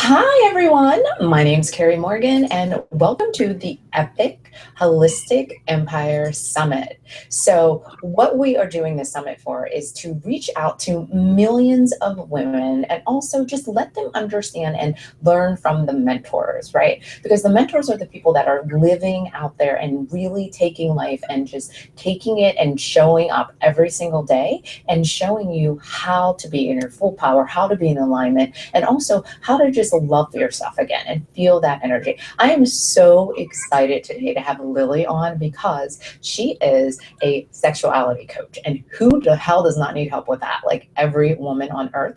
Hi, everyone. My name's Kerry Morgan, and welcome to the Epic Holistic Empire Summit. So what we are doing this summit for is to reach out to millions of women and also just let them understand and learn from the mentors, right? Because the mentors are the people that are living out there and really taking life and just taking it and showing up every single day and showing you how to be in your full power, how to be in alignment, and also how to just love yourself again and feel that energy. I am so excited today to have Lily on because she is a sexuality coach. And who the hell does not need help with that? Like every woman on earth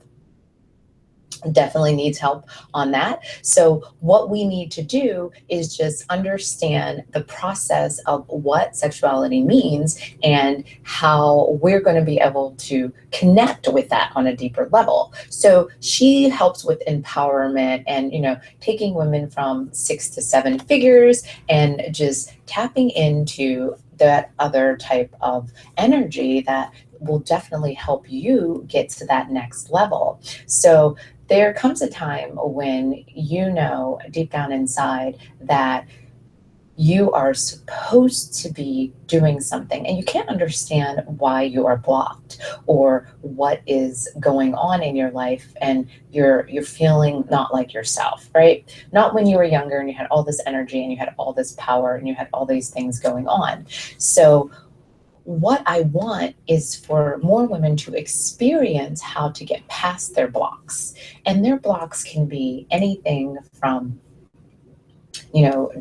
definitely needs help on that. So what we need to do is just understand the process of what sexuality means and how we're going to be able to connect with that on a deeper level. So she helps with empowerment and, taking women from 6 to 7 figures and just tapping into that other type of energy that will definitely help you get to that next level. So there comes a time when you know deep down inside that you are supposed to be doing something and you can't understand why you are blocked or what is going on in your life, and you're feeling not like yourself, right? Not when you were younger and you had all this energy and you had all this power and you had all these things going on. So what I want is for more women to experience how to get past their blocks. And their blocks can be anything from,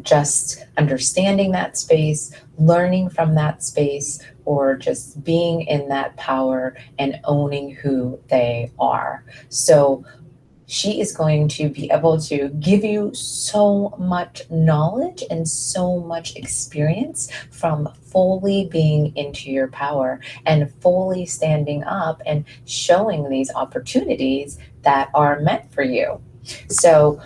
just understanding that space, learning from that space, or just being in that power and owning who they are. So she is going to be able to give you so much knowledge and so much experience from fully being into your power and fully standing up and showing these opportunities that are meant for you. So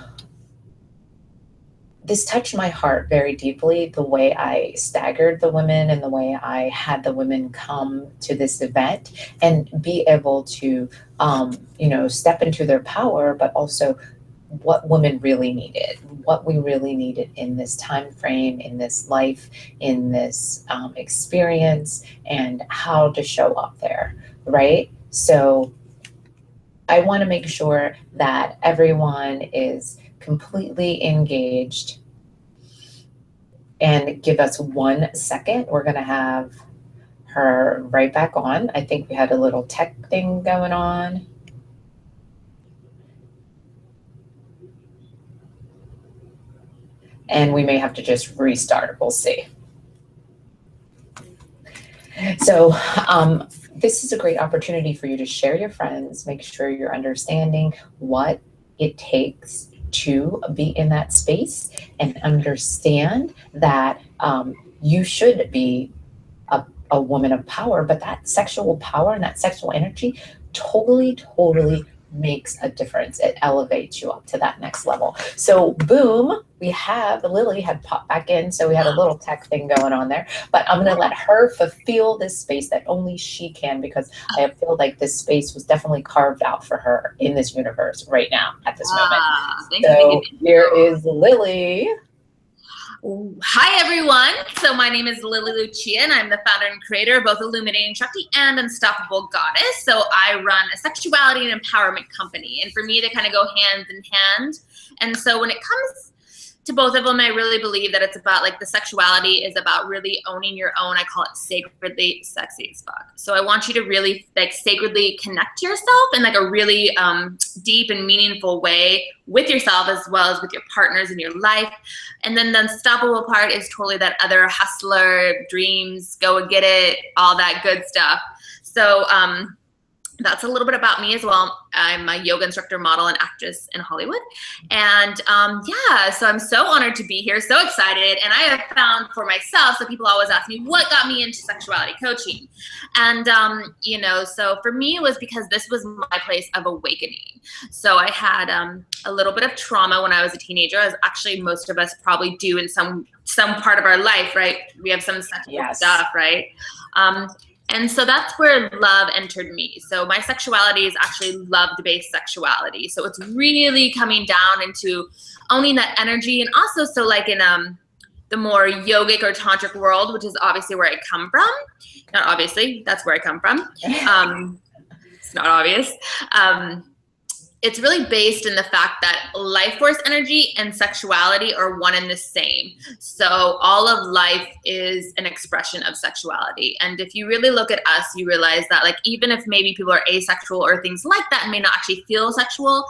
this touched my heart very deeply, the way I staggered the women and the way I had the women come to this event and be able to, step into their power, but also what women really needed, what we really needed in this time frame, in this life, in this experience, and how to show up there, right? So I want to make sure that everyone is completely engaged. And give us 1 second. We're going to have her right back on. I think we had a little tech thing going on. And we may have to just restart. We'll see. So this is a great opportunity for you to share your friends, make sure you're understanding what it takes to be in that space and understand that you should be a woman of power, but that sexual power and that sexual energy totally makes a difference. It elevates you up to that next level. So boom, we have Lily had popped back in, so we had a little tech thing going on there, but I'm going to let her fulfill this space that only she can, because I feel like this space was definitely carved out for her in this universe right now at this moment. So here is Lily. Hi, everyone. So my name is Lily Lucia, and I'm the founder and creator of both Illuminating Shakti and Unstoppable Goddess. So I run a sexuality and empowerment company, and for me, they kind of go hand in hand. And so when it comes to both of them, I really believe that it's about, like, the sexuality is about really owning your own. I call it sacredly sexy as fuck. So I want you to really, like, sacredly connect to yourself in, like, a really deep and meaningful way with yourself as well as with your partners in your life. And then the unstoppable part is totally that other hustler, dreams, go and get it, all that good stuff. So that's a little bit about me as well. I'm a yoga instructor, model, and actress in Hollywood. And yeah, so I'm so honored to be here, so excited. And I have found for myself, so people always ask me, what got me into sexuality coaching? And, so for me, it was because this was my place of awakening. So I had a little bit of trauma when I was a teenager, as actually most of us probably do in some part of our life, right? We have some sexual stuff, right? And so that's where love entered me. So my sexuality is actually love-based sexuality. So it's really coming down into owning that energy. And also, so like in the more yogic or tantric world, which is obviously where I come from. Not obviously, that's where I come from. It's not obvious. It's really based in the fact that life force energy and sexuality are one and the same. So all of life is an expression of sexuality. And if you really look at us, you realize that like, even if maybe people are asexual or things like that and may not actually feel sexual,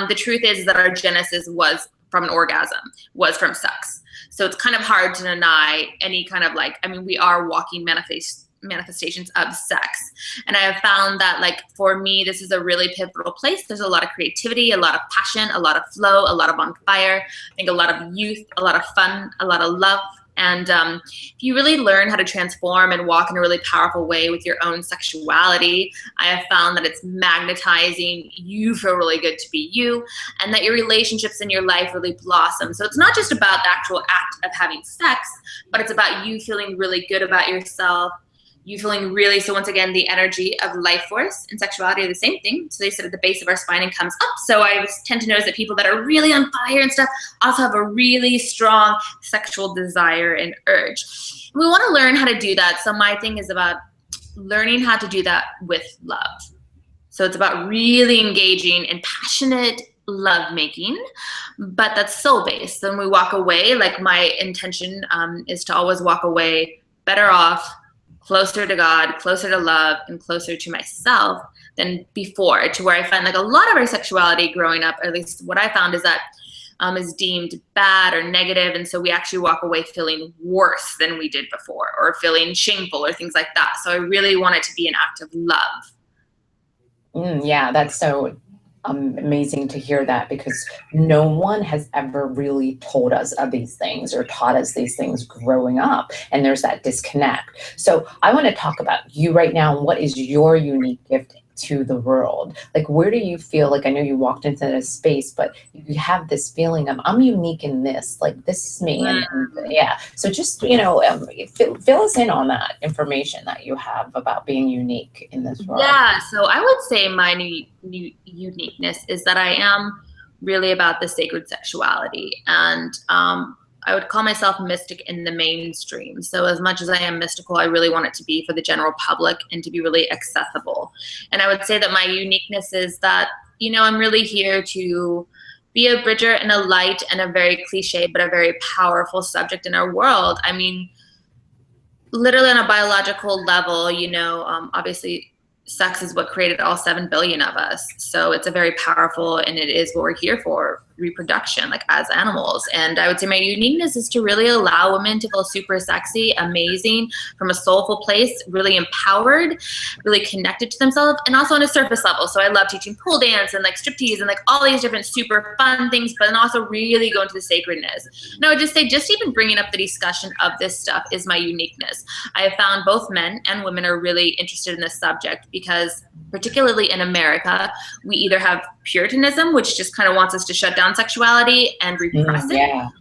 the truth is that our genesis was from an orgasm, was from sex. So it's kind of hard to deny any kind of like, I mean, we are walking manifestations of sex. And I have found that like, for me, this is a really pivotal place. There's a lot of creativity, a lot of passion, a lot of flow, a lot of on fire. I think a lot of youth, a lot of fun, a lot of love. And if you really learn how to transform and walk in a really powerful way with your own sexuality, I have found that it's magnetizing. You feel really good to be you, and that your relationships in your life really blossom. So it's not just about the actual act of having sex, but it's about you feeling really good about yourself. You feeling really, so once again, the energy of life force and sexuality are the same thing. So they sit at the base of our spine and comes up. So I tend to notice that people that are really on fire and stuff also have a really strong sexual desire and urge. We want to learn how to do that. So my thing is about learning how to do that with love. So it's about really engaging in passionate love making, but that's soul-based. So when we walk away, like my intention is to always walk away better off, closer to God, closer to love, and closer to myself than before, to where I find like a lot of our sexuality growing up, or at least what I found, is that is deemed bad or negative. And so we actually walk away feeling worse than we did before, or feeling shameful or things like that. So I really want it to be an act of love. Yeah, that's so amazing to hear that, because no one has ever really told us of these things or taught us these things growing up, and there's that disconnect. So I want to talk about you right now. What is your unique gift to the world? Like, where do you feel like, I know you walked into this space, but you have this feeling of, I'm unique in this, like this is me. And yeah, so just, you know, fill us in on that information that you have about being unique in this world. Yeah, so I would say my uniqueness is that I am really about the sacred sexuality, and I would call myself mystic in the mainstream. So as much as I am mystical, I really want it to be for the general public and to be really accessible. And I would say that my uniqueness is that, you know, I'm really here to be a bridger and a light and a very cliche, but a very powerful subject in our world. I mean, literally on a biological level, you know, obviously sex is what created all 7 billion of us. So it's a very powerful, and it is what we're here for, reproduction, like as animals. And I would say my uniqueness is to really allow women to feel super sexy, amazing, from a soulful place, really empowered, really connected to themselves, and also on a surface level. So I love teaching pole dance and like striptease and like all these different super fun things, but then also really go into the sacredness. And I would just say, just even bringing up the discussion of this stuff is my uniqueness. I have found both men and women are really interested in this subject, because particularly in America, we either have Puritanism, which just kind of wants us to shut down sexuality and repress it,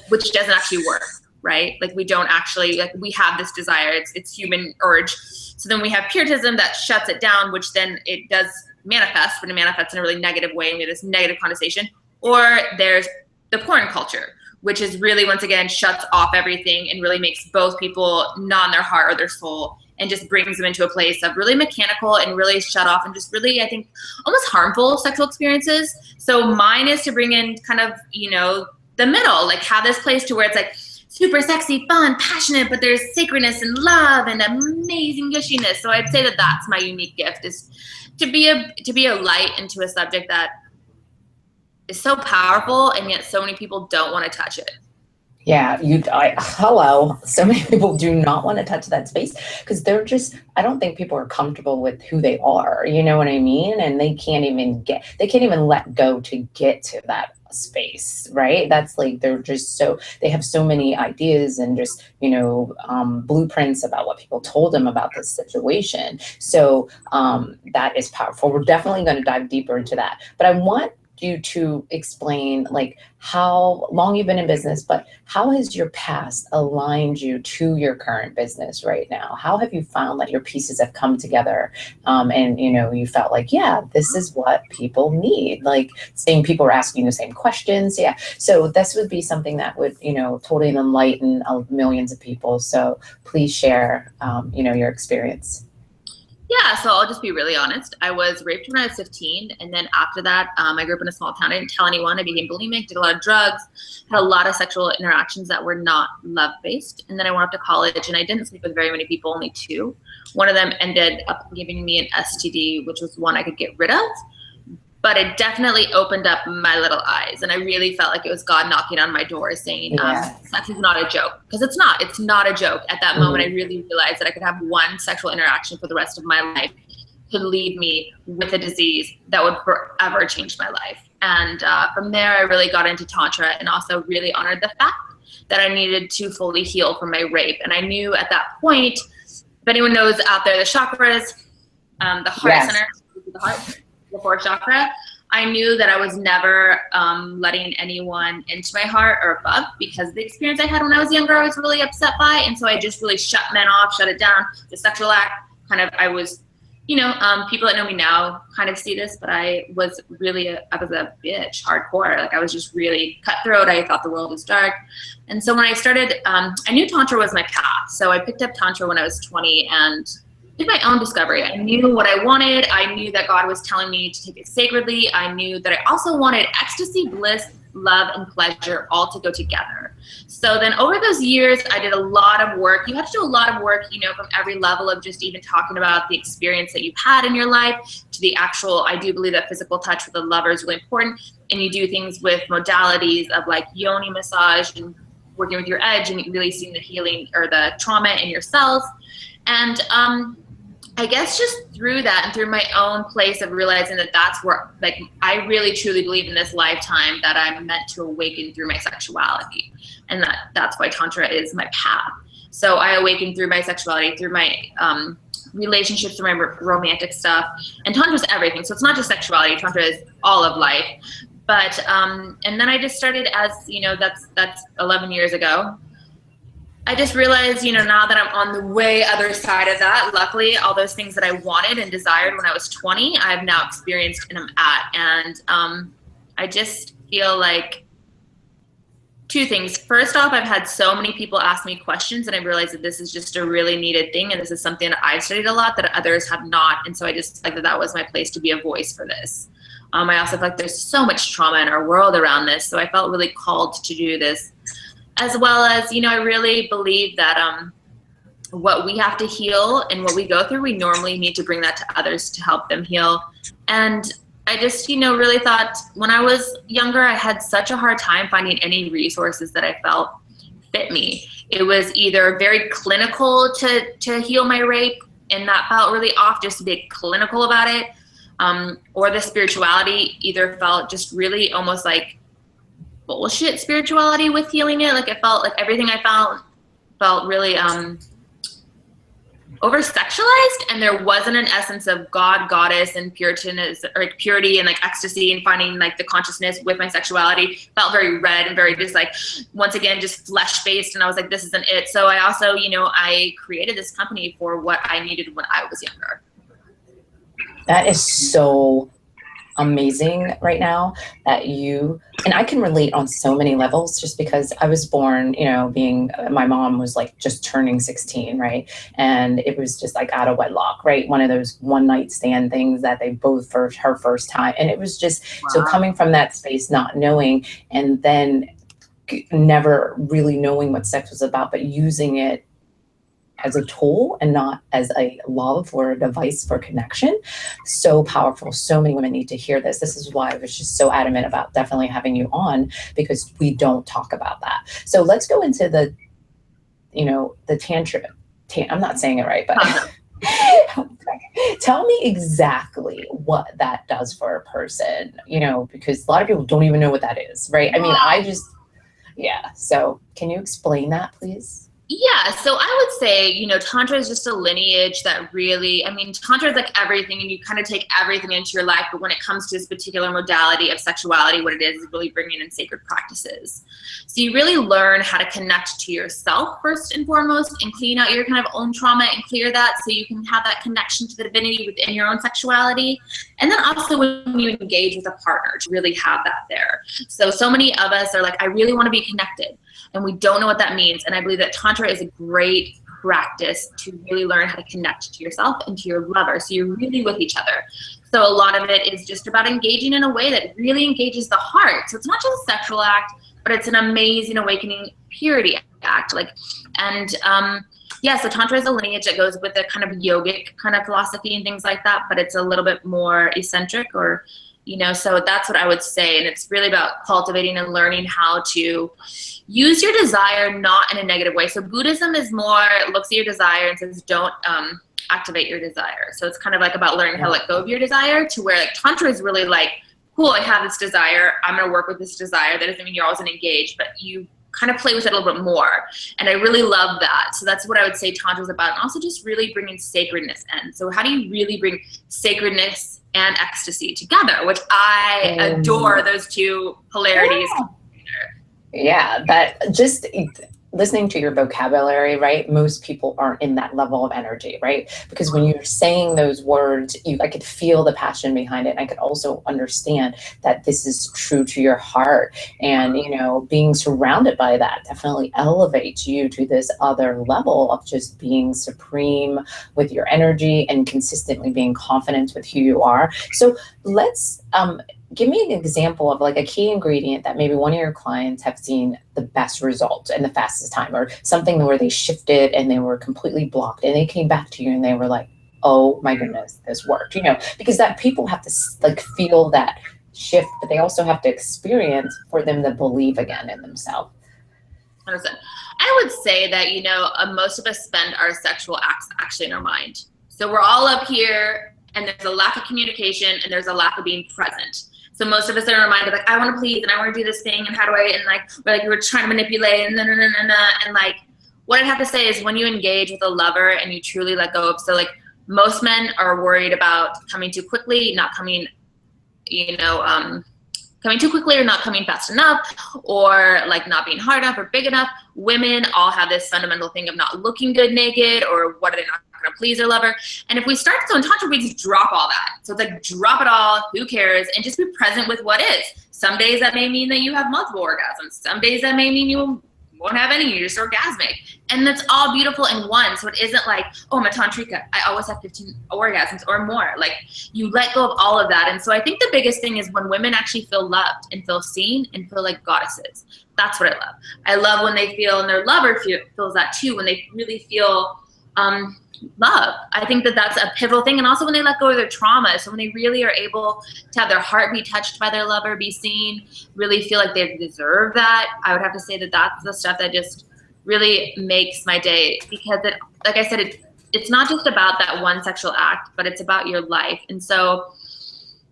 which doesn't actually work, right? Like we don't actually, like we have this desire, it's human urge. So then we have Puritanism that shuts it down, which then it does manifest, but it manifests in a really negative way, and we have this negative connotation. Or there's the porn culture, which is really, once again, shuts off everything and really makes both people not in their heart or their soul, and just brings them into a place of really mechanical and really shut off and just really, I think, almost harmful sexual experiences. So mine is to bring in kind of, you know, the middle, like have this place to where it's like super sexy, fun, passionate, but there's sacredness and love and amazing gushiness. So I'd say that that's my unique gift, is to be a light into a subject that is so powerful, and yet so many people don't want to touch it. Yeah, hello. So many people do not want to touch that space, because they're just, I don't think people are comfortable with who they are. You know what I mean? And they can't even let go to get to that space, right? That's like, they're just so, they have so many ideas and just, you know, blueprints about what people told them about this situation. So that is powerful. We're definitely going to dive deeper into that. But I want you to explain like how long you've been in business, but how has your past aligned you to your current business right now? How have you found that your pieces have come together, and you felt like, yeah, this is what people need, like same people are asking the same questions. Yeah, so this would be something that would totally enlighten millions of people. So please share your experience. Yeah, so I'll just be really honest. I was raped when I was 15, and then after that, I grew up in a small town. I didn't tell anyone. I became bulimic, did a lot of drugs, had a lot of sexual interactions that were not love-based. And then I went up to college, and I didn't sleep with very many people, only 2. One of them ended up giving me an STD, which was one I could get rid of. But it definitely opened up my little eyes. And I really felt like it was God knocking on my door saying, sex is not a joke. Because it's not a joke. At that moment, I really realized that I could have one sexual interaction for the rest of my life, could leave me with a disease that would forever change my life. And from there, I really got into Tantra and also really honored the fact that I needed to fully heal from my rape. And I knew at that point, if anyone knows out there, the chakras, the heart center, the heart, the 4th chakra, I knew that I was never letting anyone into my heart or above, because the experience I had when I was younger, I was really upset by. And so I just really shut men off, shut it down. The sexual act, I was, people that know me now kind of see this, but I was a bitch, hardcore. Like I was just really cutthroat. I thought the world was dark. And so when I started, I knew Tantra was my path. So I picked up Tantra when I was 20 and did my own discovery. I knew what I wanted. I knew that God was telling me to take it sacredly. I knew that I also wanted ecstasy, bliss, love, and pleasure all to go together. So then over those years, I did a lot of work. You have to do a lot of work, from every level of just even talking about the experience that you've had in your life to the actual, I do believe that physical touch with a lover is really important. And you do things with modalities of like yoni massage and working with your edge and really seeing the healing or the trauma in yourself. And I guess just through that and through my own place of realizing that that's where, like, I really truly believe in this lifetime that I'm meant to awaken through my sexuality. And that's why Tantra is my path. So I awaken through my sexuality, through my relationships, through my romantic stuff. And Tantra is everything. So it's not just sexuality. Tantra is all of life. But, and then I just started as, that's 11 years ago. I just realized, now that I'm on the way other side of that, luckily, all those things that I wanted and desired when I was 20, I've now experienced and I'm at. And I just feel like 2 things. First off, I've had so many people ask me questions, and I realized that this is just a really needed thing. And this is something that I've studied a lot that others have not. And so I just like that was my place to be a voice for this. I also feel like there's so much trauma in our world around this. So I felt really called to do this. As well as, I really believe that what we have to heal and what we go through, we normally need to bring that to others to help them heal. And I just, really thought when I was younger, I had such a hard time finding any resources that I felt fit me. It was either very clinical to heal my rape, and that felt really off just to be clinical about it, or the spirituality either felt just really almost like bullshit spirituality with healing it. Like it felt like everything I found felt really over sexualized, and there wasn't an essence of God, goddess, and Puritanism, or like purity and like ecstasy and finding like the consciousness with my sexuality. Felt very red and very just like, once again, just flesh based. And I was like, this isn't it. So I also, I created this company for what I needed when I was younger. That is so amazing right now that and I can relate on so many levels, just because I was born, my mom was like just turning 16, right? And it was just like out of wedlock, right? One of those one night stand things that they both for her first time. And it was just, so coming from that space, not knowing, and then never really knowing what sex was about, but using it as a tool and not as a love or a device for connection. So powerful. So many women need to hear this. This is why I was just so adamant about definitely having you on, because we don't talk about that. So let's go into the tantra. I'm not saying it right, but tell me exactly what that does for a person, because a lot of people don't even know what that is, right? I mean, so can you explain that, please? Yeah, so I would say, Tantra is just a lineage that really, Tantra is like everything, and you kind of take everything into your life. But when it comes to this particular modality of sexuality, what it is really bringing in sacred practices. So you really learn how to connect to yourself first and foremost, and clean out your kind of own trauma and clear that, so you can have that connection to the divinity within your own sexuality. And then also when you engage with a partner, to really have that there. So many of us are like, I really want to be connected, and we don't know what that means. And I believe that Tantra is a great practice to really learn how to connect to yourself and to your lover, so you're really with each other. So a lot of it is just about engaging in a way that really engages the heart. So it's not just a sexual act, but it's an amazing awakening purity act. So Tantra is a lineage that goes with a kind of yogic kind of philosophy and things like that, but it's a little bit more eccentric, or so that's what I would say. And it's really about cultivating and learning how to use your desire not in a negative way. So Buddhism is more, looks at your desire and says, don't activate your desire. So it's kind of like about learning how to let go of your desire, to where like Tantra is really like, cool, I have this desire, I'm going to work with this desire. That doesn't mean you're always engaged, but you kind of play with it a little bit more. And I really love that. So that's what I would say Tantra is about. And also just really bringing sacredness in. So how do you really bring sacredness and ecstasy together, which I adore those two polarities. Yeah, that just listening to your vocabulary, right? Most people aren't in that level of energy, right? Because when you're saying those words, I could feel the passion behind it. And I could also understand that this is true to your heart. And, being surrounded by that definitely elevates you to this other level of just being supreme with your energy and consistently being confident with who you are. So let's, give me an example of like a key ingredient that maybe one of your clients have seen the best results in the fastest time, or something where they shifted and they were completely blocked and they came back to you and they were like, oh my goodness, this worked, because that people have to like feel that shift, but they also have to experience for them to believe again in themselves. 100%. I would say that, most of us spend our sexual acts actually in our mind. So we're all up here and there's a lack of communication and there's a lack of being present. So most of us are reminded, like, I want to please and I want to do this thing, and how do I, and we're trying to manipulate and what I'd have to say is when you engage with a lover and you truly let go of, so like most men are worried about coming too quickly, not coming, coming too quickly or not coming fast enough, or like not being hard enough or big enough. Women all have this fundamental thing of not looking good naked, or what are they not going to please their lover. And if we start, so in Tantra, we just drop all that. So it's like, drop it all, who cares, and just be present with what is. Some days that may mean that you have multiple orgasms. Some days that may mean you won't have any, you're just orgasmic. And that's all beautiful in one. So it isn't like, oh, I'm a tantrika, I always have 15 orgasms or more. Like, you let go of all of that. And so I think the biggest thing is when women actually feel loved and feel seen and feel like goddesses. That's what I love. I love when they feel, and their lover feels that too, when they really feel love. I think that that's a pivotal thing. And also when they let go of their trauma. So when they really are able to have their heart be touched by their lover, be seen, really feel like they deserve that. I would have to say that that's the stuff that just really makes my day, because it, like I said, it's not just about that one sexual act, but it's about your life. And so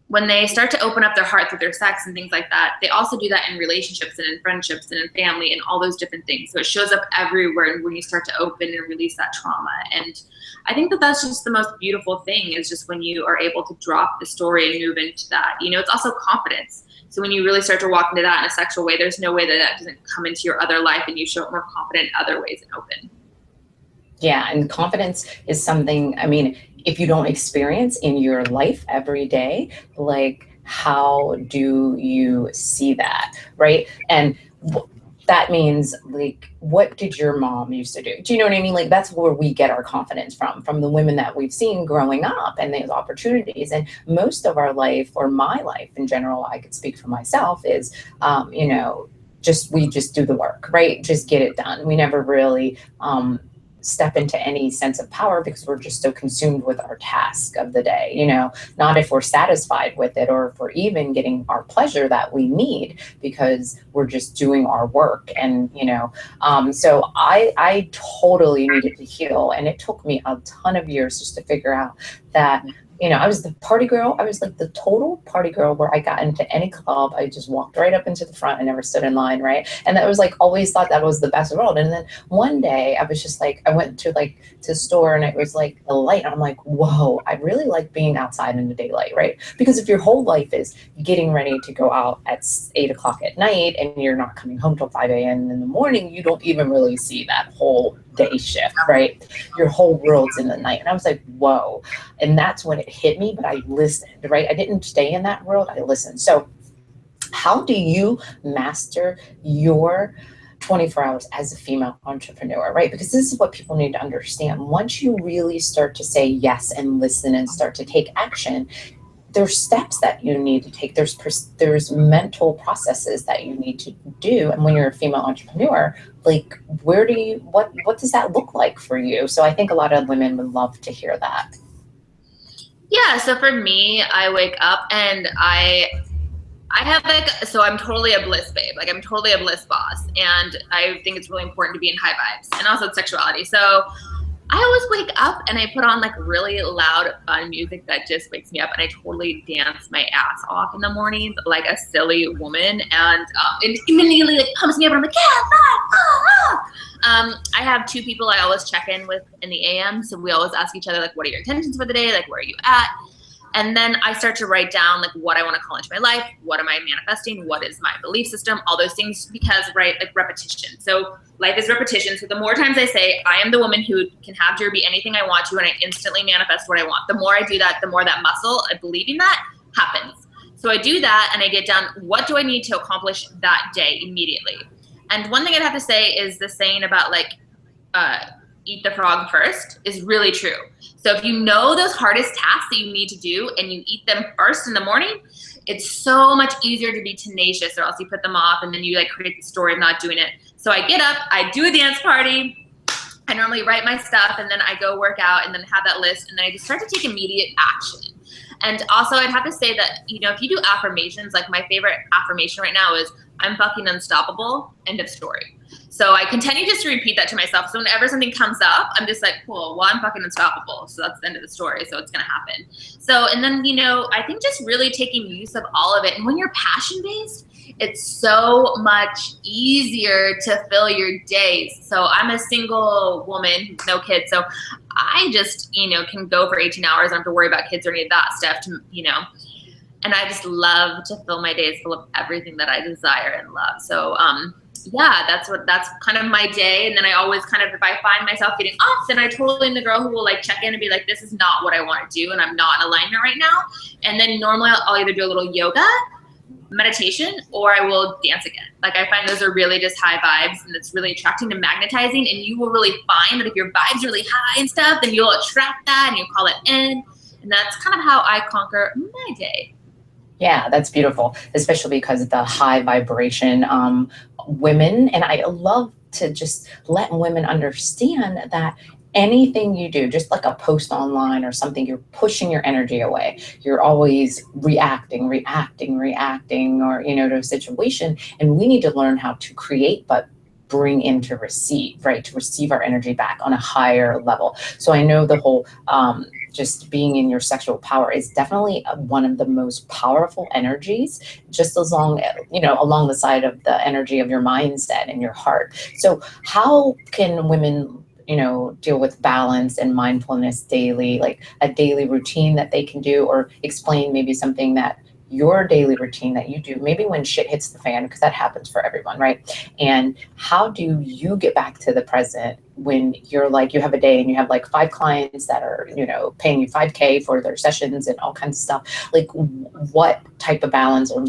when they start to open up their heart through their sex and things like that, they also do that in relationships and in friendships and in family and all those different things. So it shows up everywhere when you start to open and release that trauma. And I think that that's just the most beautiful thing, is just when you are able to drop the story and move into that. It's also confidence. So when you really start to walk into that in a sexual way, there's no way that that doesn't come into your other life and you show up more confident in other ways and open. Yeah, and confidence is something, if you don't experience in your life every day, like, how do you see that, right? And that means, like, what did your mom used to do? Do you know what I mean? Like, that's where we get our confidence from the women that we've seen growing up and those opportunities. And most of our life, or my life in general, I could speak for myself, is, we just do the work, right? Just get it done. We never really, step into any sense of power, because we're just so consumed with our task of the day, not if we're satisfied with it, or if we're even getting our pleasure that we need, because we're just doing our work. And, so I totally needed to heal. And it took me a ton of years just to figure out that I was the party girl. I was like the total party girl where I got into any club. I just walked right up into the front and never stood in line, right? And that was like, always thought that was the best world. And then one day I was just like, I went to the store and it was like a light. And I'm like, whoa, I really like being outside in the daylight, right? Because if your whole life is getting ready to go out at 8 o'clock at night and you're not coming home till 5 a.m. in the morning, you don't even really see that whole day shift, right? Your whole world's in the night. And I was like, whoa. And that's when it hit me, but I listened, right? I didn't stay in that world, I listened. So how do you master your 24 hours as a female entrepreneur, right? Because this is what people need to understand. Once you really start to say yes and listen and start to take action, there's steps that you need to take. There's mental processes that you need to do. And when you're a female entrepreneur, like, what does that look like for you? So I think a lot of women would love to hear that. Yeah, so for me, I wake up and I have so I'm totally a bliss babe. Like, I'm totally a bliss boss. And I think it's really important to be in high vibes, and also sexuality. So I always wake up and I put on like really loud, fun music that just wakes me up, and I totally dance my ass off in the mornings like a silly woman, and it immediately like pumps me up, and I'm like, I have 2 people I always check in with in the AM, so we always ask each other like, what are your intentions for the day? Like, where are you at? And then I start to write down like what I want to call into my life, what am I manifesting, what is my belief system, all those things, because like repetition. So life is repetition. So the more times I say, I am the woman who can have Jer be anything I want to, and I instantly manifest what I want. The more I do that, the more that muscle of believing that happens. So I do that and I get down, what do I need to accomplish that day immediately? And one thing I'd have to say is the saying about like, eat the frog first is really true. So if you know those hardest tasks that you need to do and you eat them first in the morning, it's so much easier to be tenacious, or else you put them off and then you like create the story of not doing it. So I get up, I do a dance party, I normally write my stuff, and then I go work out and then have that list, and then I just start to take immediate action. And also I'd have to say that, if you do affirmations, like my favorite affirmation right now is, I'm fucking unstoppable, end of story. So I continue just to repeat that to myself. So whenever something comes up, I'm just like, cool, well, I'm fucking unstoppable. So that's the end of the story. So it's going to happen. So, and then, I think just really taking use of all of it. And when you're passion-based, it's so much easier to fill your days. So I'm a single woman, no kids. So I just, can go for 18 hours. I don't have to worry about kids or any of that stuff and I just love to fill my days full of everything that I desire and love. So, yeah, that's kind of my day. And then I always kind of, if I find myself getting off, then I totally am the girl who will like check in and be like, this is not what I want to do, and I'm not in alignment right now. And then normally I'll either do a little yoga, meditation, or I will dance again. Like, I find those are really just high vibes, and it's really attracting and magnetizing. And you will really find that if your vibe's really high and stuff, then you'll attract that and you'll call it in. And that's kind of how I conquer my day. Yeah, that's beautiful, especially because of the high vibration women. And I love to just let women understand that anything you do, just like a post online or something, you're pushing your energy away. You're always reacting, or, to a situation. And we need to learn how to create, but bring in to receive, right? To receive our energy back on a higher level. So I know the whole, just being in your sexual power is definitely one of the most powerful energies, just as long, along the side of the energy of your mindset and your heart. So how can women, deal with balance and mindfulness daily, like a daily routine that they can do, or explain maybe something that your daily routine that you do, maybe when shit hits the fan, because that happens for everyone, right? And how do you get back to the present when you're like, you have a day and you have like 5 clients that are, paying you $5K for their sessions and all kinds of stuff? Like, what type of balance or,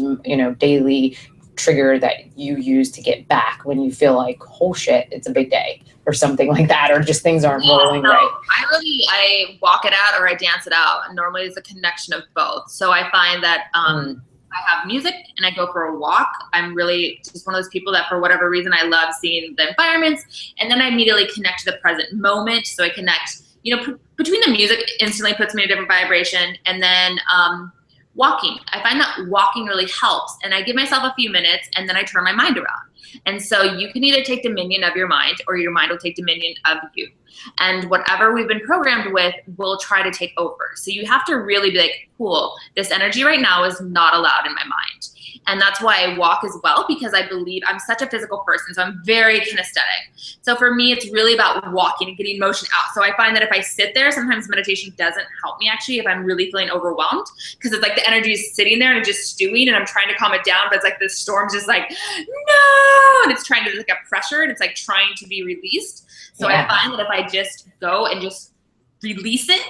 daily trigger that you use to get back when you feel like, oh shit, it's a big day or something like that, or just things aren't rolling right? I walk it out or I dance it out. And normally it's a connection of both. So I find that I have music and I go for a walk. I'm really just one of those people that for whatever reason, I love seeing the environments, and then I immediately connect to the present moment. So I connect, between the music instantly puts me in a different vibration. And then walking. I find that walking really helps, and I give myself a few minutes and then I turn my mind around. And so you can either take dominion of your mind or your mind will take dominion of you. And whatever we've been programmed with will try to take over. So you have to really be like, cool, this energy right now is not allowed in my mind. And that's why I walk as well, because I believe I'm such a physical person. So I'm very kinesthetic. So for me, it's really about walking and getting motion out. So I find that if I sit there, sometimes meditation doesn't help me actually if I'm really feeling overwhelmed, because it's like the energy is sitting there and just stewing and I'm trying to calm it down. But it's like the storm's just like, no, and it's trying to like a pressure and it's like trying to be released. So I find that if I just go and just release it,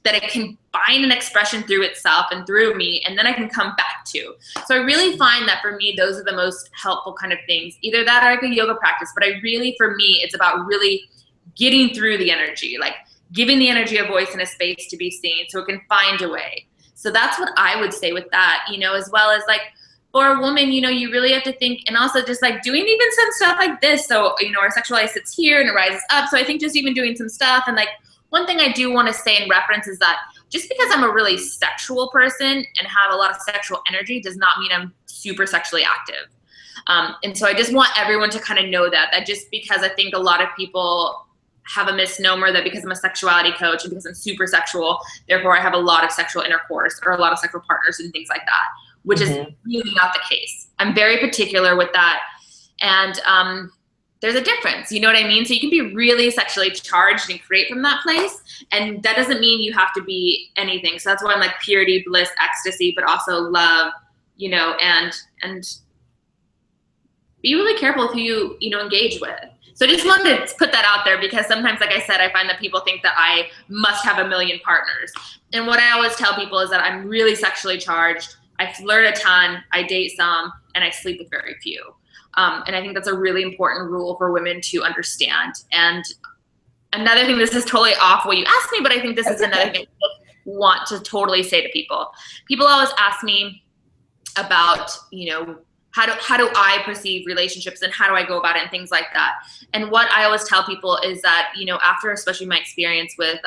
that it can find an expression through itself and through me, and then I can come back to. So I really find that for me, those are the most helpful kind of things, either that or like a yoga practice. But I really, for me, it's about really getting through the energy, like giving the energy a voice and a space to be seen so it can find a way. So that's what I would say with that, you know, as well as like, for a woman, you know, you really have to think, and also just like doing even some stuff like this. So, you know, our sexuality sits here and it rises up. So I think just even doing some stuff, and like one thing I do want to say in reference is that just because I'm a really sexual person and have a lot of sexual energy does not mean I'm super sexually active. And so I just want everyone to kind of know that just because I think a lot of people have a misnomer that because I'm a sexuality coach and because I'm super sexual, therefore I have a lot of sexual intercourse or a lot of sexual partners and things like that, which is really not the case. I'm very particular with that. And there's a difference, you know what I mean? So you can be really sexually charged and create from that place. And that doesn't mean you have to be anything. So that's why I'm like purity, bliss, ecstasy, but also love, you know, and be really careful with who you know, engage with. So I just wanted to put that out there because sometimes, like I said, I find that people think that I must have a million partners. And what I always tell people is that I'm really sexually charged. I flirt a ton, I date some, and I sleep with very few. And I think that's a really important rule for women to understand. And another thing, this is totally off what you asked me, but I think this is another thing I want to totally say to people. People always ask me about, you know, how do I perceive relationships and how do I go about it and things like that. And what I always tell people is that, you know, after especially my experience with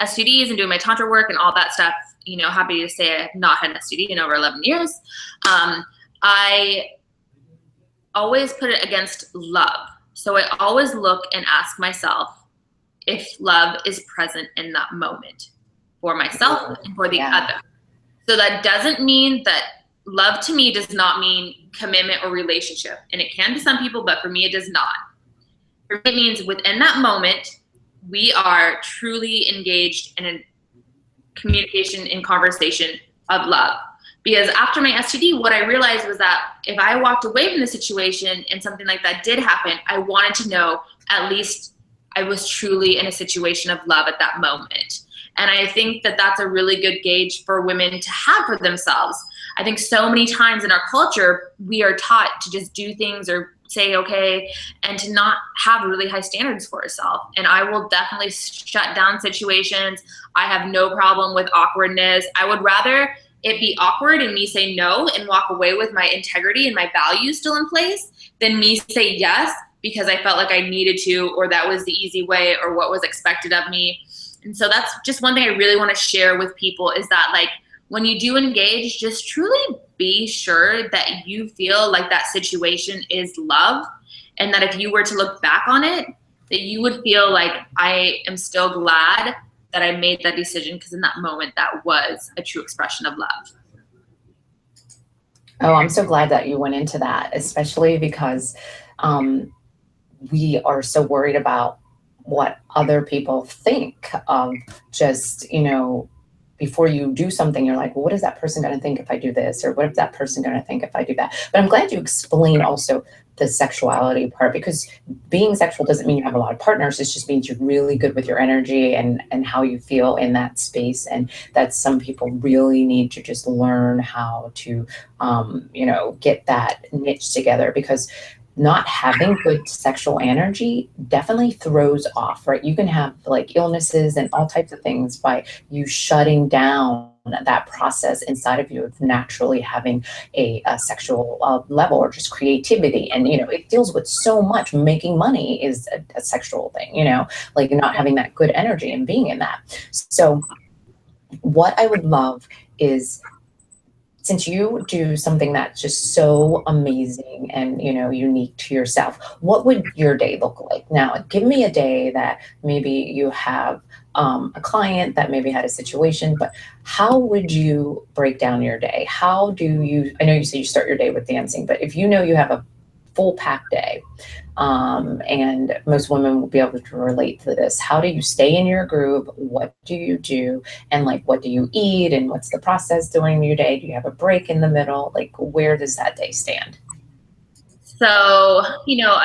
STDs and doing my tantra work and all that stuff, you know, happy to say I have not had an STD in over 11 years. I always put it against love. So I always look and ask myself if love is present in that moment for myself and for the other. So that doesn't mean that love to me does not mean commitment or relationship. And it can to some people, but for me, it does not. For me, it means within that moment, we are truly engaged in a communication and conversation of love. Because after my STD, what I realized was that if I walked away from the situation and something like that did happen, I wanted to know at least I was truly in a situation of love at that moment. And I think that that's a really good gauge for women to have for themselves. I think so many times in our culture, we are taught to just do things or say okay and to not have really high standards for ourselves. And I will definitely shut down situations. I have no problem with awkwardness. I would rather it be awkward and me say no and walk away with my integrity and my values still in place than me say yes because I felt like I needed to, or that was the easy way, or what was expected of me. And so that's just one thing I really want to share with people is that, like, when you do engage, just truly be sure that you feel like that situation is love, and that if you were to look back on it, that you would feel like I am still glad that I made that decision, because in that moment, that was a true expression of love. Oh, I'm so glad that you went into that, especially because we are so worried about what other people think of just, you know, before you do something, you're like, well, what is that person going to think if I do this? Or what is that person going to think if I do that? But I'm glad you explain also the sexuality part, because being sexual doesn't mean you have a lot of partners. It just means you're really good with your energy and how you feel in that space. And that some people really need to just learn how to, you know, get that niche together, because not having good sexual energy definitely throws off, right? You can have like illnesses and all types of things by you shutting down that process inside of you of naturally having a sexual level, or just creativity. And, you know, it deals with so much. Making money is a sexual thing, you know, like not having that good energy and being in that. So what I would love is since you do something that's just so amazing and, you know, unique to yourself, what would your day look like? Now, give me a day that maybe you have a client that maybe had a situation, but how would you break down your day? How do you, I know you say you start your day with dancing, but if you know you have a full pack day, and most women will be able to relate to this, how do you stay in your groove? What do you do? And like, what do you eat? And what's the process during your day? Do you have a break in the middle? Like, where does that day stand? So, you know,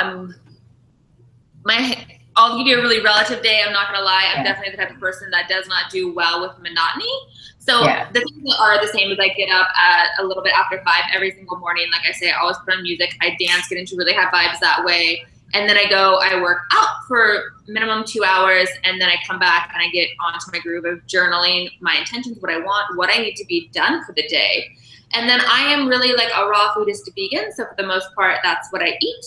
I'll give you a really relative day. I'm not going to lie. I'm definitely the type of person that does not do well with monotony. So the things that are the same is I get up at a little bit after 5 every single morning. Like I say, I always put on music. I dance, get into really high vibes that way. And then I work out for minimum 2 hours. And then I come back and I get onto my groove of journaling my intentions, what I want, what I need to be done for the day. And then I am really like a raw foodist to vegan. So for the most part, that's what I eat.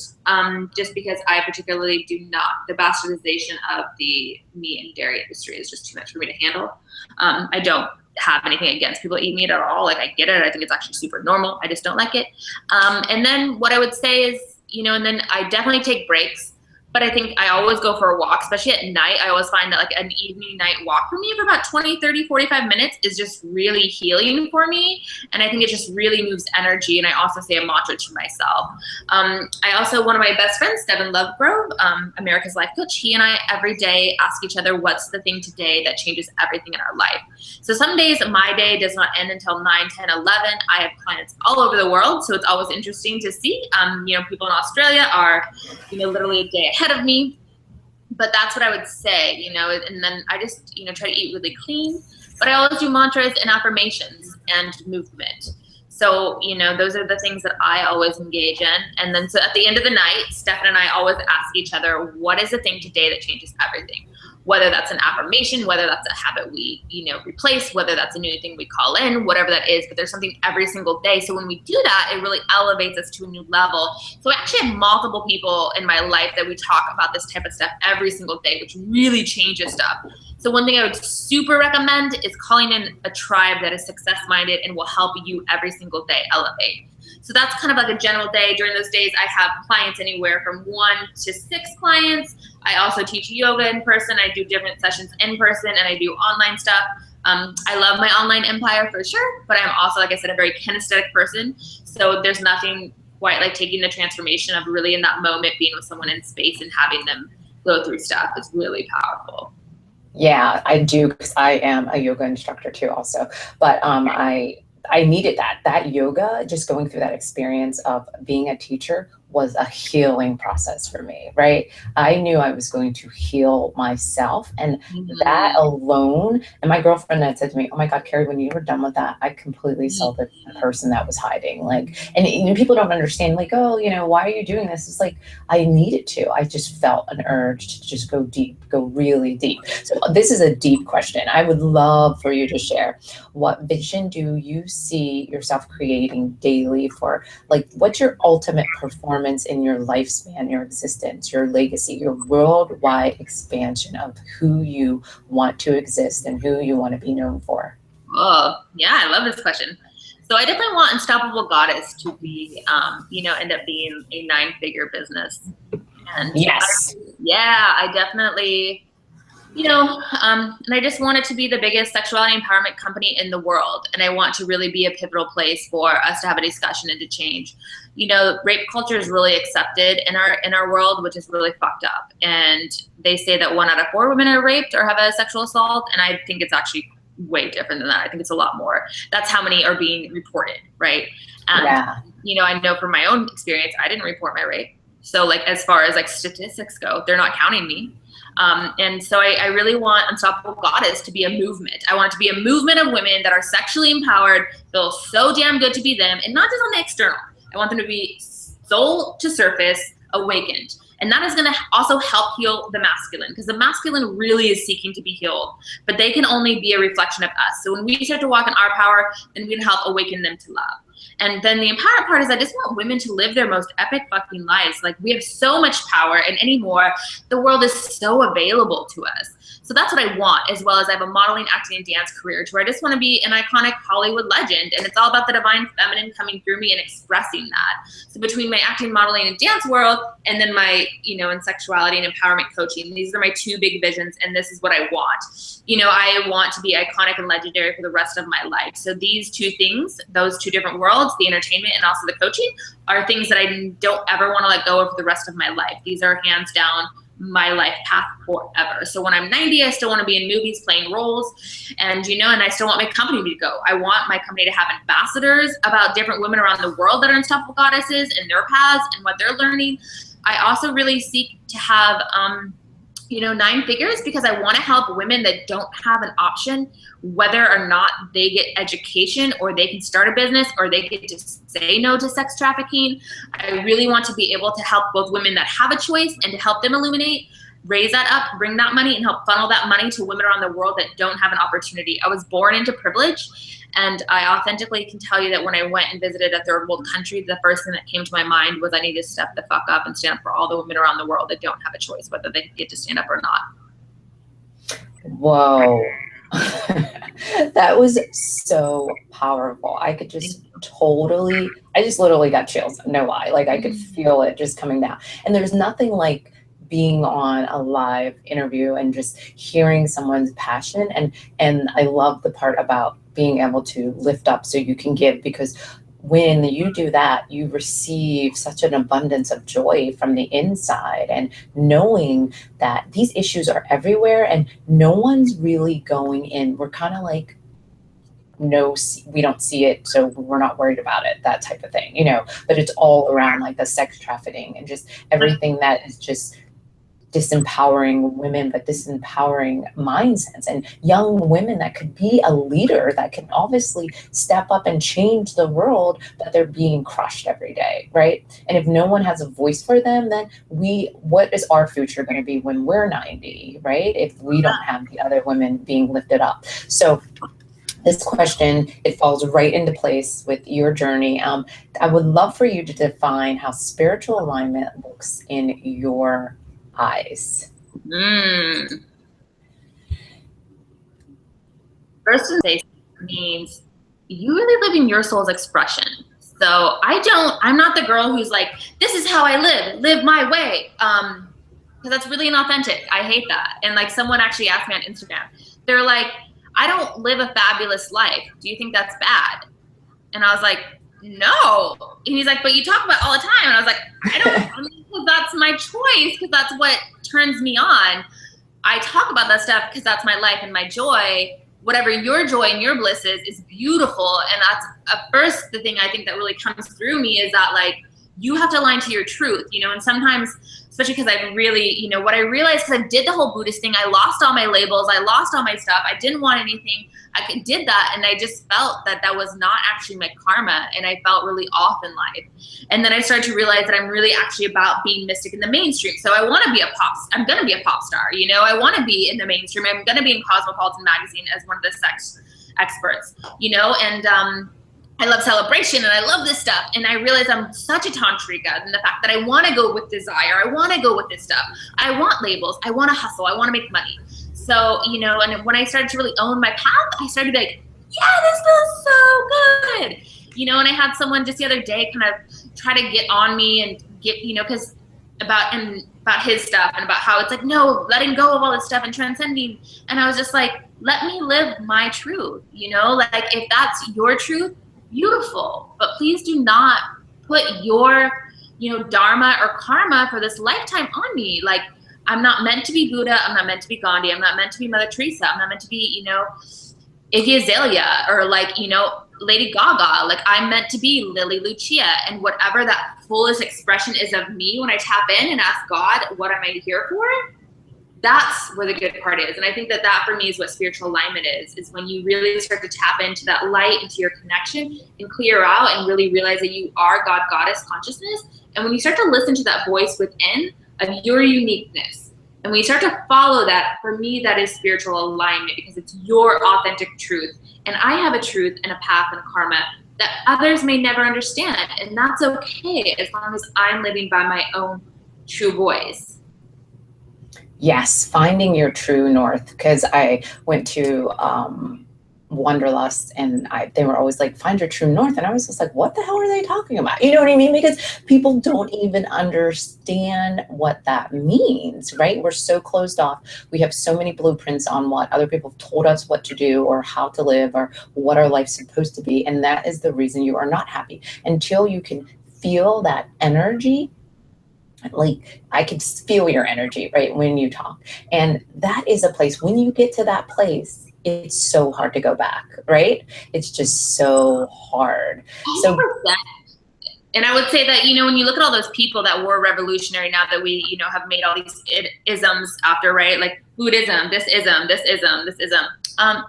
Just because I particularly do not, the bastardization of the meat and dairy industry is just too much for me to handle. I don't have anything against people eat meat at all. Like, I get it. I think it's actually super normal. I just don't like it. And then what I would say is, you know, and then I definitely take breaks. But I think I always go for a walk, especially at night. I always find that like an evening night walk for me for about 20, 30, 45 minutes is just really healing for me. And I think it just really moves energy. And I also say a mantra to myself. I also, one of my best friends, Devin Lovegrove, America's Life Coach, he and I every day ask each other, what's the thing today that changes everything in our life? So some days my day does not end until 9, 10, 11. I have clients all over the world. So it's always interesting to see, you know, people in Australia are, you know, literally a day ahead of me, but that's what I would say, you know. And then I just, you know, try to eat really clean, but I always do mantras and affirmations and movement. So, you know, those are the things that I always engage in. And then so at the end of the night, Stefan and I always ask each other, what is the thing today that changes everything? Whether that's an affirmation, whether that's a habit we, you know, replace, whether that's a new thing we call in, whatever that is, but there's something every single day. So when we do that, it really elevates us to a new level. So I actually have multiple people in my life that we talk about this type of stuff every single day, which really changes stuff. So one thing I would super recommend is calling in a tribe that is success-minded and will help you every single day elevate. So that's kind of like a general day. During those days, I have clients anywhere from 1 to 6 clients. I also teach yoga in person. I do different sessions in person, and I do online stuff. I love my online empire for sure, but I'm also, like I said, a very kinesthetic person. So there's nothing quite like taking the transformation of really in that moment being with someone in space and having them go through stuff is really powerful. Yeah, I do, because I am a yoga instructor too also. But I needed that yoga, just going through that experience of being a teacher was a healing process for me, right? I knew I was going to heal myself, and that alone, and my girlfriend had said to me, oh my God, Kerry, when you were done with that, I completely saw the person that was hiding. Like, and you know, people don't understand, like, oh, you know, why are you doing this? It's like, I needed to. I just felt an urge to just go deep, go really deep. So this is a deep question. I would love for you to share, what vision do you see yourself creating daily for, like, what's your ultimate performance in your lifespan, your existence, your legacy, your worldwide expansion of who you want to exist and who you want to be known for? Oh, yeah, I love this question. So I definitely want Unstoppable Goddess to be, you know, end up being a 9-figure business. And yes, I definitely, you know, and I just want it to be the biggest sexuality empowerment company in the world. And I want to really be a pivotal place for us to have a discussion and to change. You know, rape culture is really accepted in our world, which is really fucked up. And they say that 1 out of 4 women are raped or have a sexual assault. And I think it's actually way different than that. I think it's a lot more. That's how many are being reported, right? You know, I know from my own experience, I didn't report my rape. So like, as far as like statistics go, they're not counting me. And so I really want Unstoppable Goddess to be a movement. I want it to be a movement of women that are sexually empowered, feel so damn good to be them, and not just on the external. I want them to be soul to surface, awakened. And that is going to also help heal the masculine, because the masculine really is seeking to be healed, but they can only be a reflection of us. So when we start to walk in our power, then we can help awaken them to love. And then the empowerment part is I just want women to live their most epic fucking lives. Like, we have so much power, and anymore, the world is so available to us. So that's what I want, as well as I have a modeling, acting, and dance career to where I just want to be an iconic Hollywood legend. And it's all about the divine feminine coming through me and expressing that. So between my acting, modeling, and dance world, and then my, in sexuality and empowerment coaching, these are my two big visions, and this is what I want. I want to be iconic and legendary for the rest of my life. So these two things, those two different worlds, the entertainment and also the coaching, are things that I don't ever want to let go of for the rest of my life. These are hands down my life path forever. So when I'm 90, I still want to be in movies playing roles, and and I still want my company to go. I want my company to have ambassadors about different women around the world that are unstoppable goddesses and their paths and what they're learning. I also really seek to have 9 figures, because I want to help women that don't have an option, whether or not they get education or they can start a business or they get to say no to sex trafficking. I really want to be able to help both women that have a choice and to help them illuminate, raise that up, bring that money, and help funnel that money to women around the world that don't have an opportunity. I was born into privilege, and I authentically can tell you that when I went and visited a third world country, the first thing that came to my mind was I need to step the fuck up and stand up for all the women around the world that don't have a choice, whether they get to stand up or not. Whoa. That was so powerful. I could just I just literally got chills, no lie. Like I could feel it just coming down. And there's nothing like being on a live interview and just hearing someone's passion. And I love the part about being able to lift up so you can give, because when you do that, you receive such an abundance of joy from the inside, and knowing that these issues are everywhere and no one's really going in. We're kind of like, no, we don't see it, so we're not worried about it, that type of thing, but it's all around, like the sex trafficking and just everything that is just disempowering women, but disempowering mindsets, and young women that could be a leader, that can obviously step up and change the world, but they're being crushed every day, right? And if no one has a voice for them, then what is our future going to be when we're 90, right? If we don't have the other women being lifted up. So this question, it falls right into place with your journey. I would love for you to define how spiritual alignment looks in your eyes. First and foremost means you really live in your soul's expression. So I'm not the girl who's like, this is how I live my way. Because that's really inauthentic. I hate that. And like someone actually asked me on Instagram, they're like, I don't live a fabulous life. Do you think that's bad? And I was like, no. And he's like, but you talk about it all the time. And I was like, that's my choice, because that's what turns me on. I talk about that stuff because that's my life and my joy. Whatever your joy and your bliss is beautiful. And that's first, the thing I think that really comes through me is that like, you have to align to your truth, and sometimes, especially because I really, what I realized, because I did the whole Buddhist thing, I lost all my labels, I lost all my stuff, I didn't want anything, I did that, and I just felt that was not actually my karma, and I felt really off in life. And then I started to realize that I'm really actually about being mystic in the mainstream. So I want to be I'm going to be a pop star, I want to be in the mainstream, I'm going to be in Cosmopolitan magazine as one of the sex experts, and I love celebration and I love this stuff. And I realize I'm such a tantrika, and the fact that I want to go with desire, I want to go with this stuff. I want labels, I want to hustle, I want to make money. So, and when I started to really own my path, I started to be like, yeah, this feels so good. And I had someone just the other day kind of try to get on me and get, because about his stuff and about how it's like, no, letting go of all this stuff and transcending. And I was just like, let me live my truth, like if that's your truth, beautiful, but please do not put your, dharma or karma for this lifetime on me. Like, I'm not meant to be Buddha. I'm not meant to be Gandhi. I'm not meant to be Mother Teresa. I'm not meant to be, Iggy Azalea or like, Lady Gaga. Like, I'm meant to be Lily Lucia, and whatever that fullest expression is of me when I tap in and ask God, what am I here for? That's where the good part is. And I think that for me is what spiritual alignment is when you really start to tap into that light, into your connection, and clear out and really realize that you are God, goddess consciousness. And when you start to listen to that voice within of your uniqueness, and when you start to follow that, for me, that is spiritual alignment, because it's your authentic truth. And I have a truth and a path and karma that others may never understand. And that's okay, as long as I'm living by my own true voice. Yes, finding your true north. Because I went to Wanderlust, and they were always like, find your true north. And I was just like, what the hell are they talking about? You know what I mean? Because people don't even understand what that means, right? We're so closed off. We have so many blueprints on what other people have told us what to do or how to live or what our life's supposed to be. And that is the reason you are not happy until you can feel that energy. Like I could feel your energy, right, when you talk. And that is a place, when you get to that place, it's so hard to go back, right? It's just so hard. So 100%. And I would say that, you know, when you look at all those people that were revolutionary, now that we, you know, have made all these isms after, right? Like Buddhism, this ism, this ism, this ism.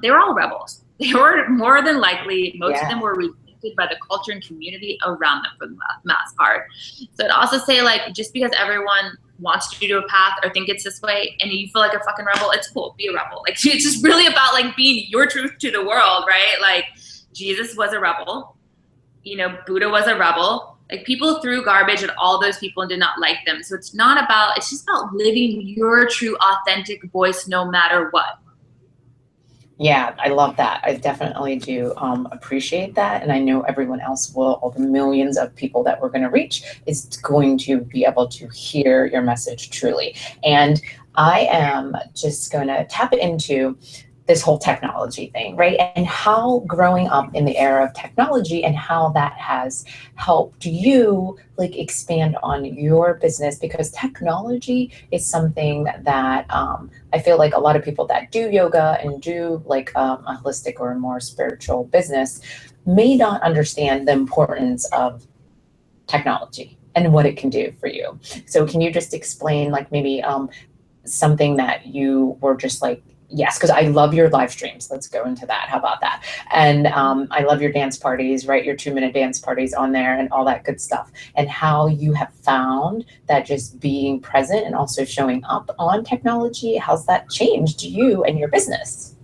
They were all rebels. They were more than likely, most of them were rejected by the culture and community around them for the most part. So I'd also say, like, just because everyone wants you to do a path or think it's this way and you feel like a fucking rebel, it's cool, be a rebel. Like, it's just really about like being your truth to the world, right? Like Jesus was a rebel, you know, Buddha was a rebel. Like people threw garbage at all those people and did not like them. So it's not about, it's just about living your true authentic voice no matter what. yeah, I love that. I definitely do appreciate that. And I know everyone else will, all the millions of people that we're going to reach is going to be able to hear your message truly. And I am just going to tap into this whole technology thing, right? And how growing up in the era of technology and how that has helped you like expand on your business, because technology is something that I feel like a lot of people that do yoga and do like a holistic or a more spiritual business may not understand the importance of technology and what it can do for you. So can you just explain like maybe something that you were just like, yes, because I love your live streams. Let's go into that. How about that? And I love your dance parties, right? Your 2-minute dance parties on there and all that good stuff. And how you have found that just being present and also showing up on technology, how's that changed you and your business?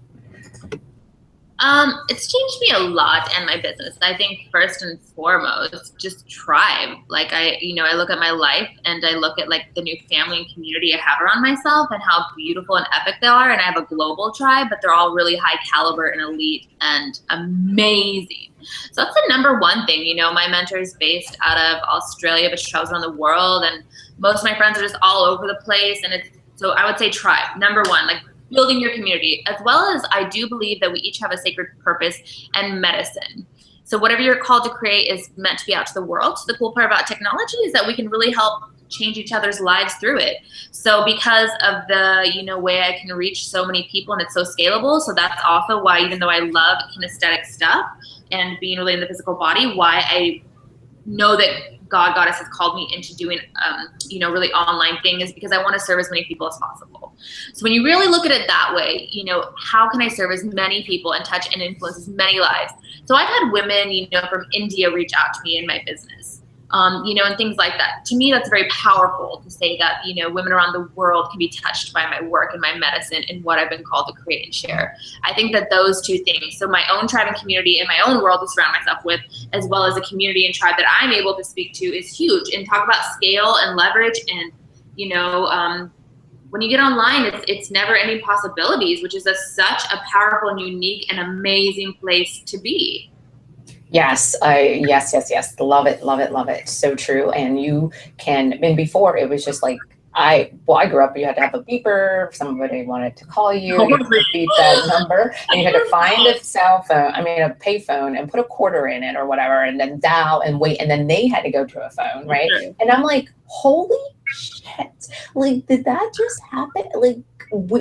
It's changed me a lot and my business. I think first and foremost, just tribe. Like I look at my life and I look at like the new family and community I have around myself and how beautiful and epic they are. And I have a global tribe, but they're all really high caliber and elite and amazing. So that's the number one thing. You know, my mentor is based out of Australia, but she travels around the world. And most of my friends are just all over the place. And so I would say tribe, number one, like building your community, as well as I do believe that we each have a sacred purpose and medicine. So whatever you're called to create is meant to be out to the world. So the cool part about technology is that we can really help change each other's lives through it. So because of the, you know, way I can reach so many people and it's so scalable. So that's also why, even though I love kinesthetic stuff and being really in the physical body, why I know that God, Goddess has called me into doing, you know, really online thing is because I want to serve as many people as possible. So when you really look at it that way, you know, how can I serve as many people and touch and influence as many lives? So I've had women, you know, from India reach out to me in my business, you know, and things like that. To me, that's very powerful to say that, you know, women around the world can be touched by my work and my medicine and what I've been called to create and share. I think that those two things, so my own tribe and community and my own world to surround myself with, as well as a community and tribe that I'm able to speak to, is huge. And talk about scale and leverage and, you know, when you get online, it's never ending possibilities, which is such a powerful and unique and amazing place to be. Yes, yes. Love it, love it, love it. So true. And you can, and before it was just like, I grew up, you had to have a beeper, if somebody wanted to call you, you had to beep that number, and you had to find a a pay phone and put a quarter in it or whatever, and then dial and wait, and then they had to go to a phone, right? And I'm like, holy shit, like, did that just happen? Like,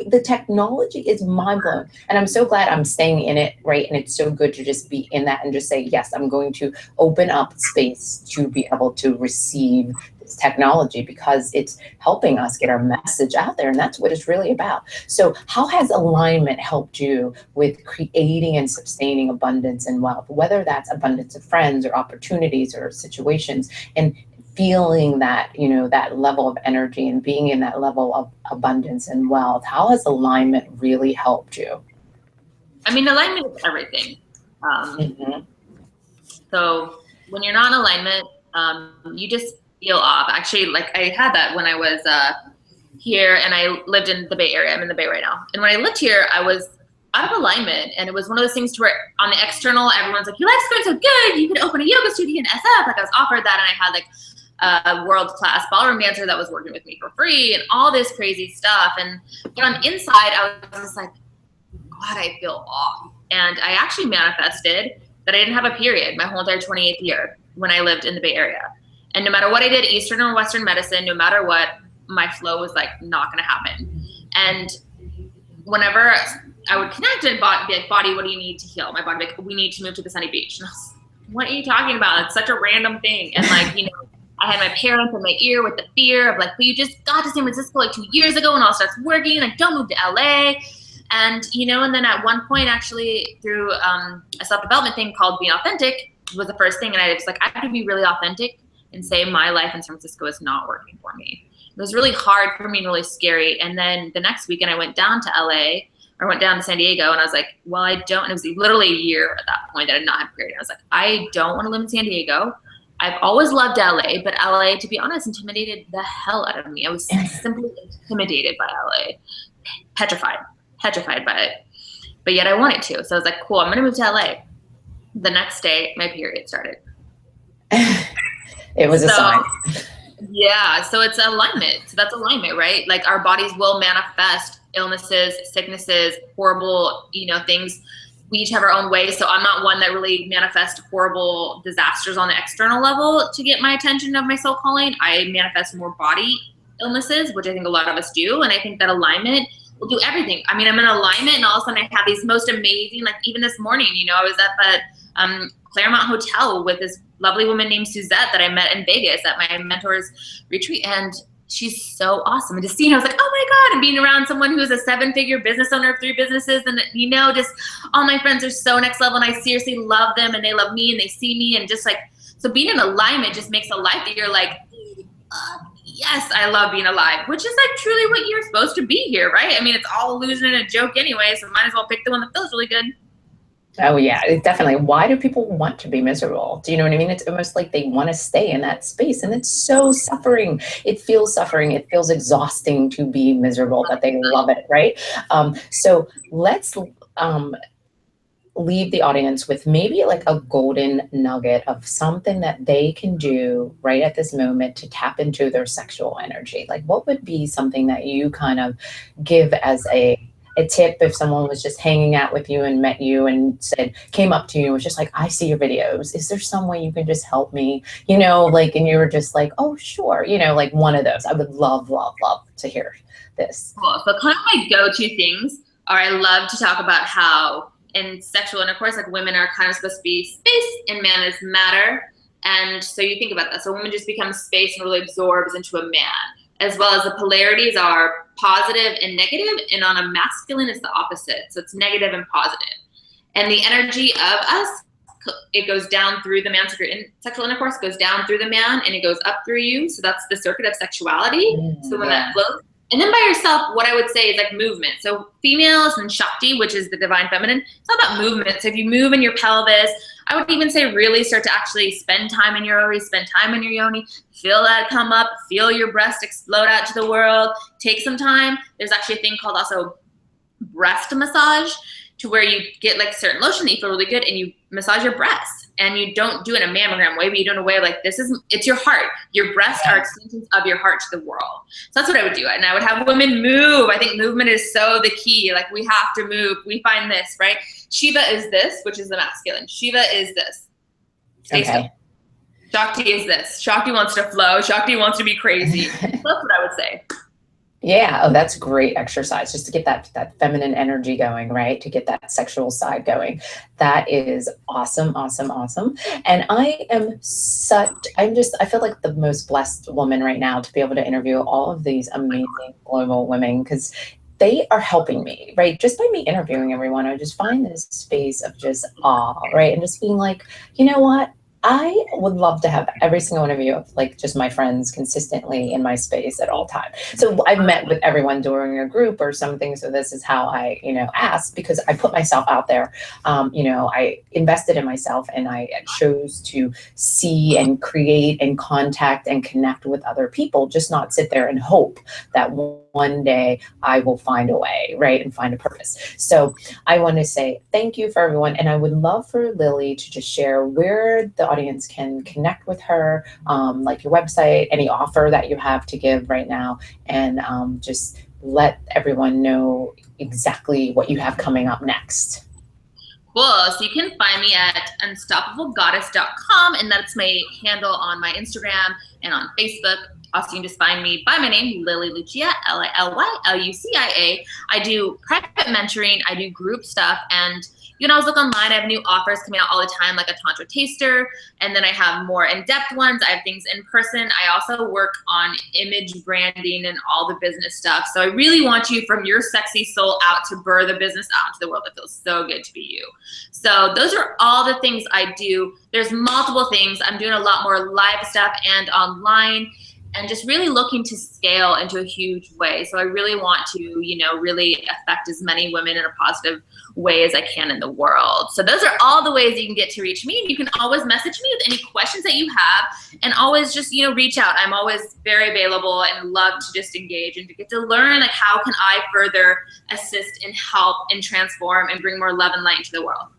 the technology is mind blowing, and I'm so glad I'm staying in it, right? And it's so good to just be in that and just say, yes, I'm going to open up space to be able to receive this technology because it's helping us get our message out there, and that's what it's really about. So how has alignment helped you with creating and sustaining abundance and wealth, whether that's abundance of friends or opportunities or situations, and feeling that, you know, that level of energy and being in that level of abundance and wealth? How has alignment really helped you? I mean, alignment is everything. So when you're not in alignment, you just feel off. Actually, like I had that when I was here, and I lived in the Bay Area. I'm in the Bay right now. And when I lived here, I was out of alignment, and it was one of those things to where on the external, everyone's like, your life's going so good, you could open a yoga studio in SF. Like I was offered that, and I had like a world-class ballroom dancer that was working with me for free and all this crazy stuff. And but on the inside, I was just like, God, I feel off. And I actually manifested that I didn't have a period my whole entire 28th year when I lived in the Bay Area. And no matter what I did, Eastern or Western medicine, no matter what, my flow was like not going to happen. And whenever I would connect and be like, body, what do you need to heal? My body would be like, we need to move to the sunny beach. And I was like, what are you talking about? It's such a random thing. And like, you know, I had my parents in my ear with the fear of like, but you just got to San Francisco like 2 years ago and all starts working. Like, don't move to LA. And, you know, and then at one point actually through a self-development thing called Being Authentic was the first thing. And I was like, I have to be really authentic and say my life in San Francisco is not working for me. It was really hard for me and really scary. And then the next weekend I went down to LA, or went down to San Diego, and I was like, well, I don't, and it was literally a year at that point that I did not have a period. I was like, I don't want to live in San Diego. I've always loved LA, but LA, to be honest, intimidated the hell out of me. I was simply intimidated by LA, petrified by it. But yet I wanted to. So I was like, cool, I'm going to move to LA. The next day, my period started. It was a sign. Yeah, so it's alignment. So that's alignment, right? Like our bodies will manifest illnesses, sicknesses, horrible, you know, things. We each have our own way. So I'm not one that really manifests horrible disasters on the external level to get my attention of my soul calling. I manifest more body illnesses, which I think a lot of us do. And I think that alignment will do everything. I mean, I'm in alignment, and all of a sudden I have these most amazing, like even this morning, you know, I was at the Claremont Hotel with this lovely woman named Suzette that I met in Vegas at my mentor's retreat. And she's so awesome. And to see her, I was like, oh my God, and being around someone who's a 7-figure business owner of 3 businesses. And, you know, just all my friends are so next level, and I seriously love them, and they love me, and they see me. And just like, so being in alignment just makes a life that you're like, yes, I love being alive, which is like truly what you're supposed to be here, right? I mean, it's all illusion and a joke anyway, so might as well pick the one that feels really good. Oh yeah, definitely. Why do people want to be miserable? Do you know what I mean? It's almost like they want to stay in that space, and it's so suffering. It feels suffering. It feels exhausting to be miserable, but they love it, right? So let's leave the audience with maybe like a golden nugget of something that they can do right at this moment to tap into their sexual energy. Like, what would be something that you kind of give as a tip if someone was just hanging out with you and met you and came up to you and was just like, I see your videos. Is there some way you can just help me? You know, like, and you were just like, oh, sure. You know, like one of those. I would love, love, love to hear this. Cool. So kind of my go-to things are, I love to talk about how in sexual intercourse, like women are kind of supposed to be space and man is matter. And so you think about that. So women just become space and really absorbs into a man, as well as the polarities are positive and negative, and on a masculine it's the opposite. So it's negative and positive. And the energy of us, it goes down through the man. So if you're in sexual intercourse, it goes down through the man and it goes up through you. So that's the circuit of sexuality. So when that flows. And then by yourself, what I would say is like movement. So females and Shakti, which is the divine feminine, it's all about movement. So if you move in your pelvis, I would even say really start to actually spend time in your ovaries, spend time in your yoni, feel that come up, feel your breast explode out to the world, take some time. There's actually a thing called also breast massage, to where you get like certain lotion that you feel really good and you massage your breasts, and you don't do it in a mammogram way, but you do it in a way like it's your heart. Your breasts are extensions of your heart to the world. So that's what I would do. And I would have women move. I think movement is so the key. Like we have to move. We find this, right? Shiva is this, which is the masculine. Shiva is this. Stay still. Shakti is this. Shakti wants to flow. Shakti wants to be crazy. That's what I would say. Yeah. Oh, that's great exercise, just to get that feminine energy going, right? To get that sexual side going. That is awesome, awesome, awesome. And I feel like the most blessed woman right now to be able to interview all of these amazing global women, because they are helping me, right? Just by me interviewing everyone, I just find this space of just awe, right? And just being like, you know what? I would love to have every single one of you, like just my friends, consistently in my space at all times. So I've met with everyone during a group or something. So this is how I, ask, because I put myself out there. I invested in myself, and I chose to see and create and contact and connect with other people, just not sit there and hope that one day I will find a way, right, and find a purpose. So I want to say thank you for everyone, and I would love for Lily to just share where the audience can connect with her, like your website, any offer that you have to give right now, and just let everyone know exactly what you have coming up next. Cool. So you can find me at unstoppablegoddess.com, and that's my handle on my Instagram and on Facebook. Also, you can just find me by my name, Lily Lucia, Lillylucia. I do private mentoring, I do group stuff, and you can always look online. I have new offers coming out all the time, like a Tantra taster, and then I have more in-depth ones. I have things in person. I also work on image branding and all the business stuff. So I really want you, from your sexy soul out, to birth a business out into the world that feels so good to be you. So those are all the things I do. There's multiple things. I'm doing a lot more live stuff and online, and just really looking to scale into a huge way. So I really want to, really affect as many women in a positive way as I can in the world. So those are all the ways you can get to reach me. You can always message me with any questions that you have, and always just, reach out. I'm always very available and love to just engage and to get to learn, like, how can I further assist and help and transform and bring more love and light into the world.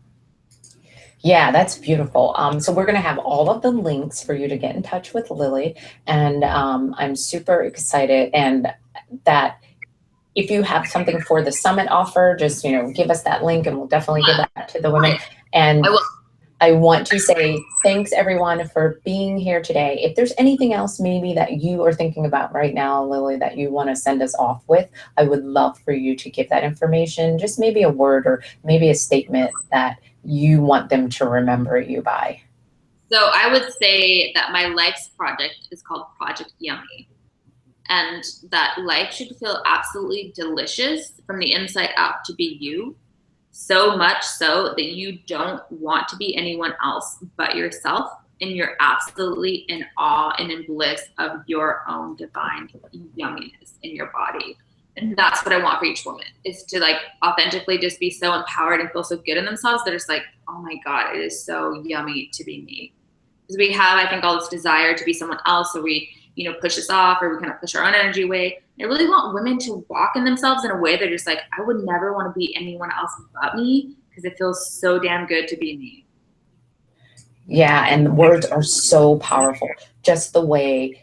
Yeah, that's beautiful. So we're going to have all of the links for you to get in touch with Lily. And I'm super excited. And that if you have something for the summit offer, just, give us that link, and we'll definitely give that to the women. And I want to say thanks, everyone, for being here today. If there's anything else maybe that you are thinking about right now, Lily, that you want to send us off with, I would love for you to give that information, just maybe a word or maybe a statement that you want them to remember you by. So I would say that my life's project is called Project Yummy, and that life should feel absolutely delicious from the inside out to be you, so much so that you don't want to be anyone else but yourself, and you're absolutely in awe and in bliss of your own divine yumminess in your body. And that's what I want for each woman, is to, like, authentically just be so empowered and feel so good in themselves. They're just like, oh my God, it is so yummy to be me. Because we have, I think, all this desire to be someone else, so we, push this off, or we kind of push our own energy away. I really want women to walk in themselves in a way they're just like, I would never want to be anyone else but me, because it feels so damn good to be me. Yeah, and words are so powerful. Just the way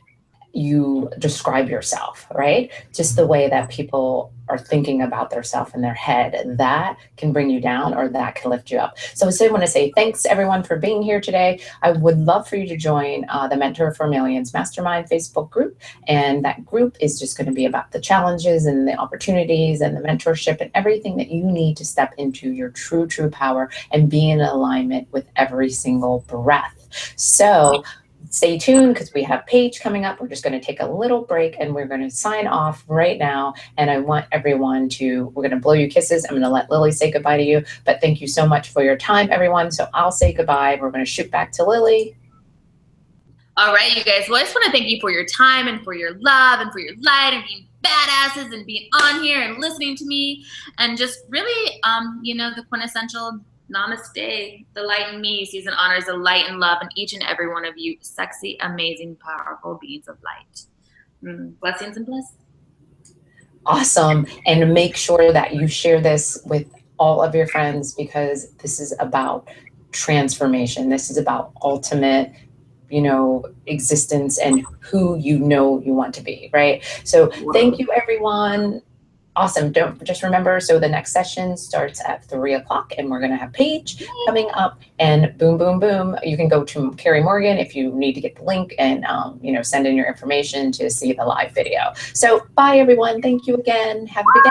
you describe yourself, right? Just the way that people are thinking about themselves in their head, that can bring you down, or that can lift you up. So I want to say thanks, everyone, for being here today. I would love for you to join the Mentor for Millions Mastermind Facebook group. And that group is just going to be about the challenges and the opportunities and the mentorship and everything that you need to step into your true power and be in alignment with every single breath. So stay tuned, because we have Paige coming up. We're just going to take a little break, and we're going to sign off right now. And I want everyone to, we're going to blow you kisses. I'm going to let Lily say goodbye to you, but thank you so much for your time, everyone. So I'll say goodbye. We're going to shoot back to Lily. All right, you guys. Well, I just want to thank you for your time and for your love and for your light and being badasses and being on here and listening to me, and just really, the quintessential namaste. The light in me sees and honors the light and love in each and every one of you sexy, amazing, powerful beings of light. Blessings and bliss. Awesome. And make sure that you share this with all of your friends, because this is about transformation. This is about ultimate, existence and who you want to be, right? So thank you, everyone. Awesome. Don't just remember, so the next session starts at 3 o'clock, and we're going to have Paige coming up, and boom, boom, boom. You can go to Kerry Morgan if you need to get the link, and, send in your information to see the live video. So bye, everyone. Thank you again. Have a good day.